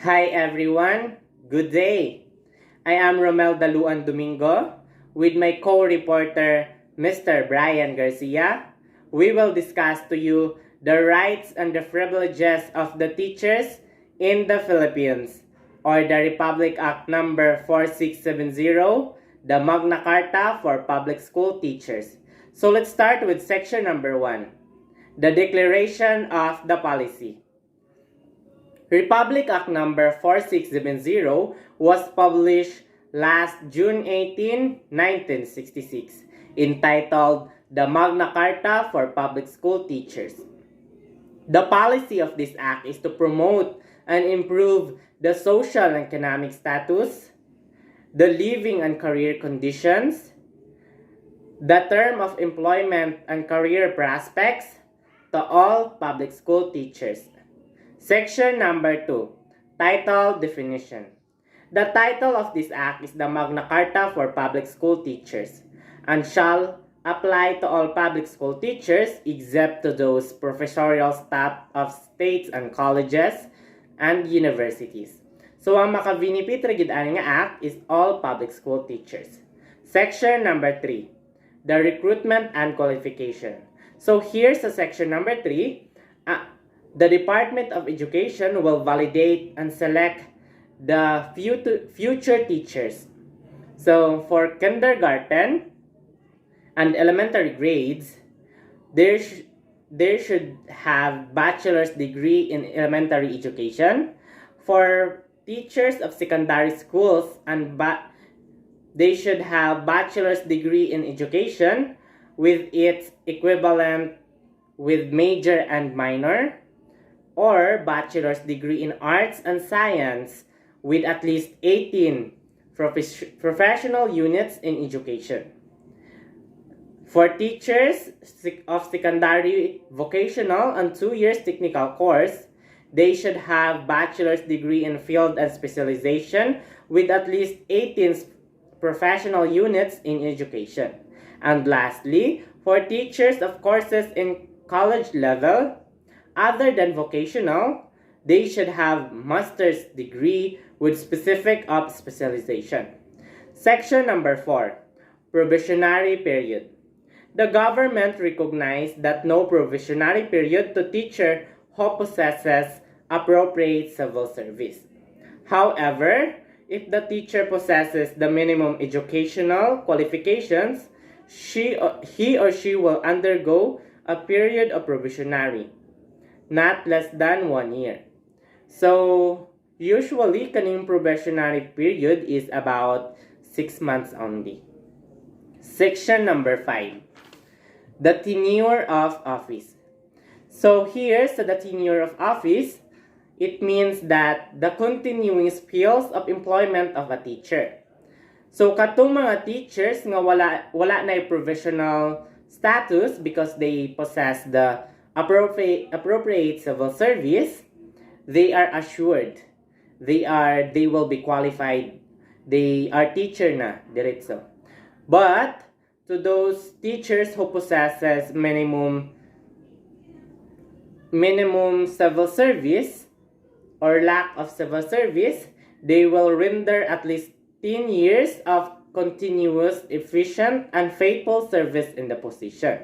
Hi everyone, good day. I am Romel Daluan Domingo with my co-reporter Mr. Brian Garcia. We will discuss to you the rights and the privileges of the teachers in the Philippines, or the Republic Act number 4670, the Magna Carta for Public School Teachers. So let's start with section number 1, the Declaration of the Policy. Republic Act number 4670 was published last June 18, 1966, entitled the Magna Carta for Public School Teachers. The policy of this act is to promote and improve the social and economic status, the living and career conditions, the term of employment and career prospects to all public school teachers. Section number 2, Title Definition. The title of this act is the Magna Carta for Public School Teachers and shall apply to all public school teachers except to those professorial staff of states and colleges and universities. So ang makabinipit gid ani nga act is all public school teachers. Section number 3, the recruitment and qualification. So here's the section number 3. The Department of Education will validate and select the future teachers. So for kindergarten and elementary grades, they should have bachelor's degree in elementary education. For teachers of secondary schools, they should have bachelor's degree in education with its equivalent with major and minor, or bachelor's degree in arts and science with at least 18 professional units in education. For teachers of secondary vocational and 2 years technical course, they should have bachelor's degree in field and specialization with at least 18 professional units in education. And lastly, for teachers of courses in college level, other than vocational, they should have master's degree with specific of specialization. Section number 4, probationary period. The government recognized that no probationary period to teacher who possesses appropriate civil service. However, if the teacher possesses the minimum educational qualifications, he or she will undergo a period of probationary, not less than 1 year. So, usually, kaning probationary period is about 6 months only. Section number 5, the tenure of office. So, here sa the tenure of office, it means that the continuing skills of employment of a teacher. So, katong mga teachers nga wala na professional status because they possess the appropriate civil service, they are assured they will be qualified, they are teacher na diretso. But to those teachers who possesses minimum civil service or lack of civil service, they will render at least 10 years of continuous, efficient, and faithful service in the position.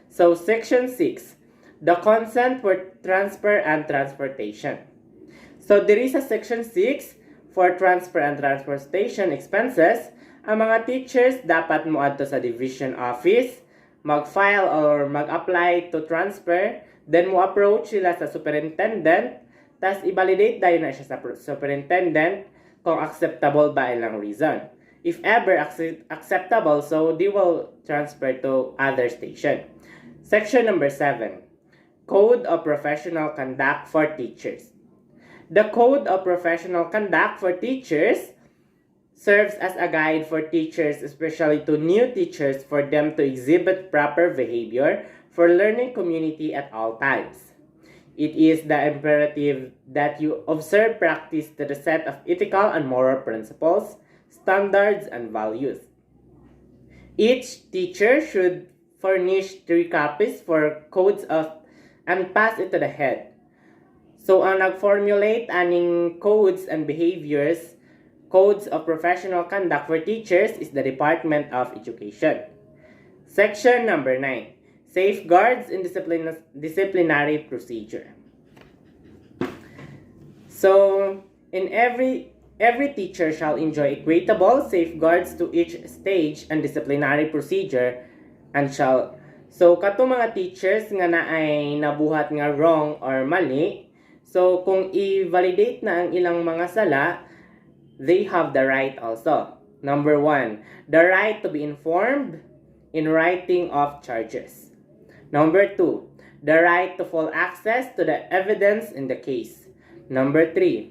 So section 6, the consent for transfer and transportation. So there is a section 6 for transfer and transportation expenses. Ang mga teachers dapat moadto sa division office, mag-file or mag-apply to transfer, then mo approach sila sa superintendent, tas i-validate dayon na siya sa superintendent kung acceptable ba ilang reason. If ever acceptable, so they will transfer to other station. Section number 7, Code of Professional Conduct for Teachers. The Code of Professional Conduct for Teachers serves as a guide for teachers, especially to new teachers, for them to exhibit proper behavior for learning community at all times. It is the imperative that you observe practice to the set of ethical and moral principles, standards, and values. Each teacher should furnish 3 copies for codes of and pass it to the head. So, ang nag-formulate aning codes and behaviors, codes of professional conduct for teachers is the Department of Education. Section number 9, Safeguards in Disciplinary Procedure. So, in every teacher shall enjoy equitable safeguards to each stage and disciplinary procedure and shall. So, kato mga teachers nga na ay nabuhat nga wrong or mali, so kung i-validate na ang ilang mga sala, they have the right also. Number 1, the right to be informed in writing of charges. Number 2, the right to full access to the evidence in the case. Number 3,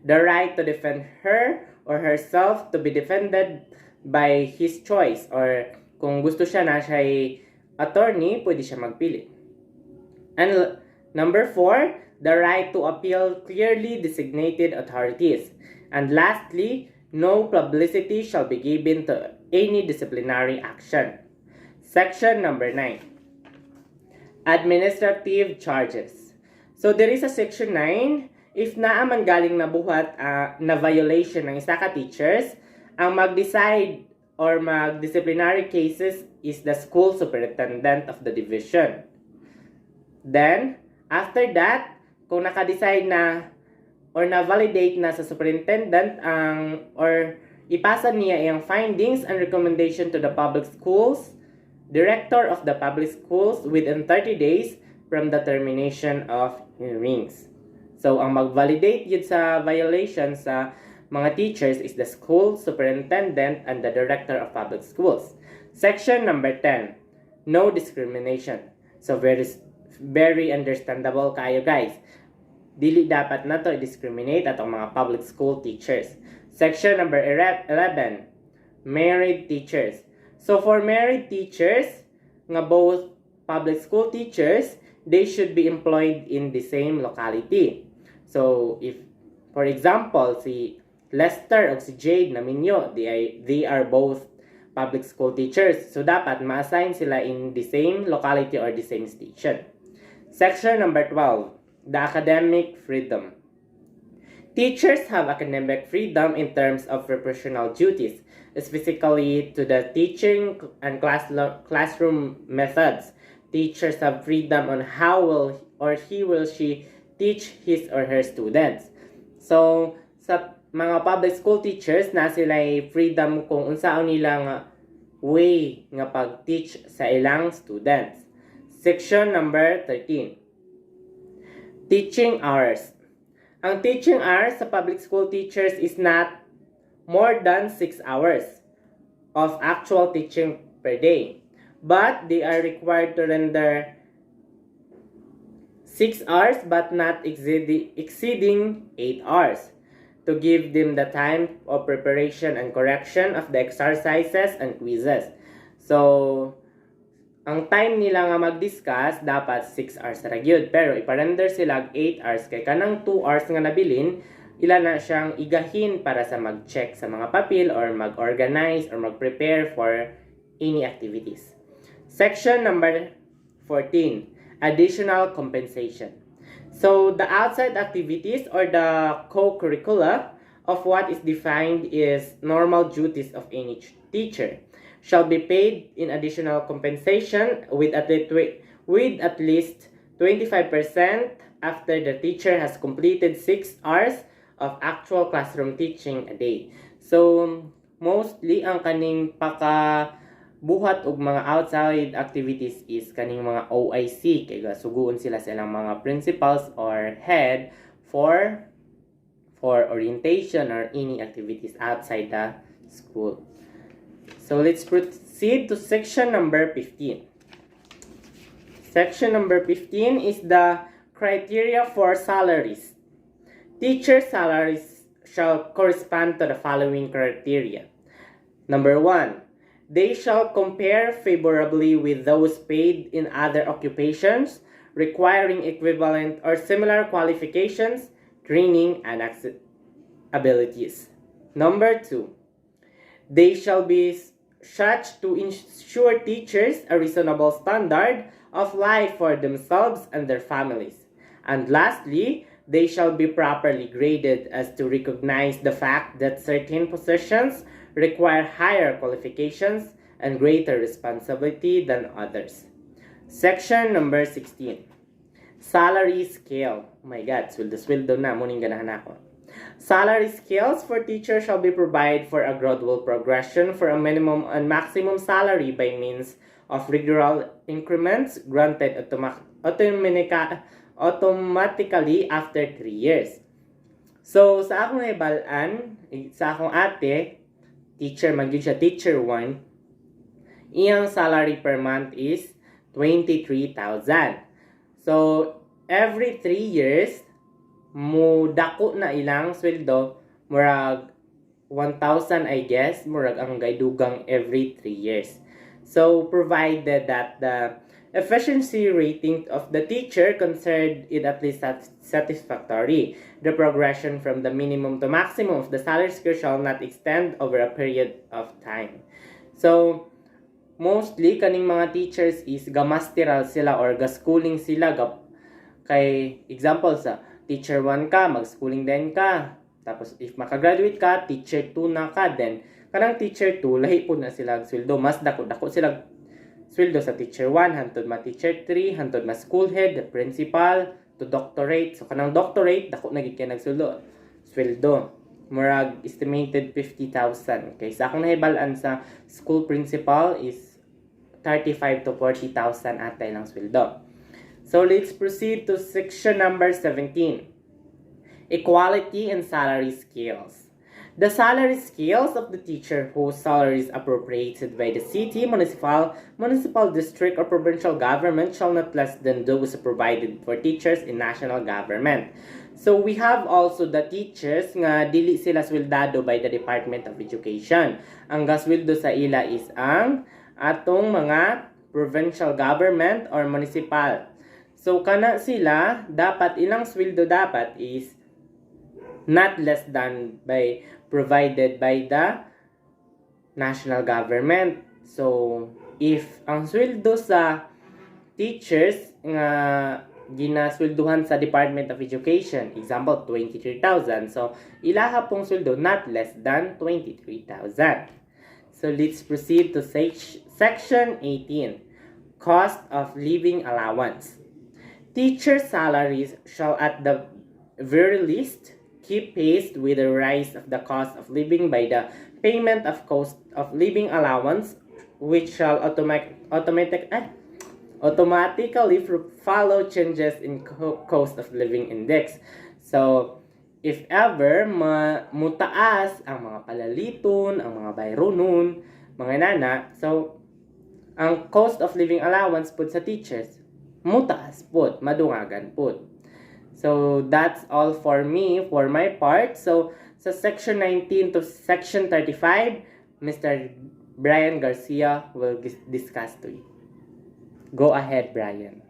the right to defend her or herself to be defended by his choice, or kung gusto siya na siya ay attorney, pwede siya magpili. And number 4, the right to appeal clearly designated authorities. And lastly, no publicity shall be given to any disciplinary action. Section number 9, administrative charges. So there is a section 9, if naaman galing nabuhat na violation ng isa ka teachers, ang mag-decide or mag-disciplinary cases is the school superintendent of the division. Then, after that, kung naka-decide na or na-validate na sa superintendent or ipasa niya ang findings and recommendation to the public schools, director of the public schools within 30 days from the termination of hearings. So, ang mag-validate yun sa violation sa mga teachers is the school superintendent and the director of public schools. Section number 10, no discrimination. So, very understandable kayo guys. Dili dapat na to i-discriminate atong mga public school teachers. Section number 11, married teachers. So, for married teachers, nga both public school teachers, they should be employed in the same locality. So, if, for example, si Lester o si Jade Naminyo, they are both public school teachers. So, dapat ma-assign sila in the same locality or the same station. Section number 12, the academic freedom. Teachers have academic freedom in terms of professional duties, specifically to the teaching and classroom methods. Teachers have freedom on how he will she teach his or her students. So, sa mga public school teachers, na sila freedom kung unsaon nilang way nga pag-teach sa ilang students. Section number 13. Teaching hours. Ang teaching hours sa public school teachers is not more than 6 hours of actual teaching per day, but they are required to render 6 hours but not exceeding 8 hours to give them the time of preparation and correction of the exercises and quizzes. So, ang time nila nga mag-discuss dapat 6 hours ra gyud, pero iparender sila 8 hours kay kanang 2 hours nga nabilin ila na siyang igahin para sa mag-check sa mga papel or mag-organize or mag-prepare for any activities. Section number 14, additional compensation. So, the outside activities or the co-curricula of what is defined is normal duties of any teacher shall be paid in additional compensation with at least 25% after the teacher has completed 6 hours of actual classroom teaching a day. So, mostly ang kaning buhat og mga outside activities is kaning mga OIC kay suguon sila sa ilang mga principals or head for orientation or any activities outside the school. So let's proceed to section number 15. Section number 15 is the criteria for salaries. Teacher salaries shall correspond to the following criteria. Number 1, they shall compare favorably with those paid in other occupations requiring equivalent or similar qualifications, training, and abilities. Number 2, they shall be such to ensure teachers a reasonable standard of life for themselves and their families. And lastly, they shall be properly graded as to recognize the fact that certain positions require higher qualifications and greater responsibility than others. Section number 16. Salary scale. Oh my God, sweldo na, muning ganahan ako. Salary scales for teachers shall be provided for a gradual progression for a minimum and maximum salary by means of regular increments granted automatically after 3 years. So, sa akong naibalaan, sa akong ate, teacher, mag-yun siya, teacher 1, iyang salary per month is 23,000. So, every 3 years, dako na ilang sweldo, murag 1,000 I guess, murag ang gaydugang every 3 years. So, provided that the efficiency rating of the teacher considered it at least satisfactory. The progression from the minimum to maximum of the salary scale shall not extend over a period of time. So, mostly, kaning mga teachers is gamasteral sila or ga-schooling sila. Kay example sa teacher 1 ka, mag-schooling din ka. Tapos, if makagraduate ka, teacher 2 na ka. Then, kanang teacher 2, lahi po na sila sweldo. Mas dako sila sweldo sa teacher 1, hantod ma teacher 3, hantod ma school head, the principal, to doctorate. So, kanang doctorate, dako na gid kay nagsweldo. Murag estimated 50,000. Okay, sa akong nahibalaan sa school principal is 35 to 40,000 atay lang sweldo. So, let's proceed to section number 17. Equality and salary scales. The salary scales of the teacher whose salary is appropriated by the city, municipal district, or provincial government shall not less than those provided for teachers in national government. So, we have also the teachers nga dili sila sweldado by the Department of Education. Ang gasweldo sa ila is ang atong mga provincial government or municipal. So, kana sila, dapat ilang sweldo dapat is not less than by provided by the national government. So, if ang sweldo sa teachers nga ginaswelduhan sa Department of Education, example, 23,000. So, ilaha pong sweldo not less than 23,000. So, let's proceed to section 18. Cost of living allowance. Teacher salaries shall at the very least keep pace with the rise of the cost of living by the payment of cost of living allowance, which shall automatically follow changes in cost of living index. So, if ever mutaas ang mga palaliton, ang mga bayronon, mga nana, so ang cost of living allowance pud sa teachers mutaas pud, madungagan pud. So, that's all for me, for my part. So, sa section 19 to section 35, Mr. Brian Garcia will discuss to you. Go ahead, Brian.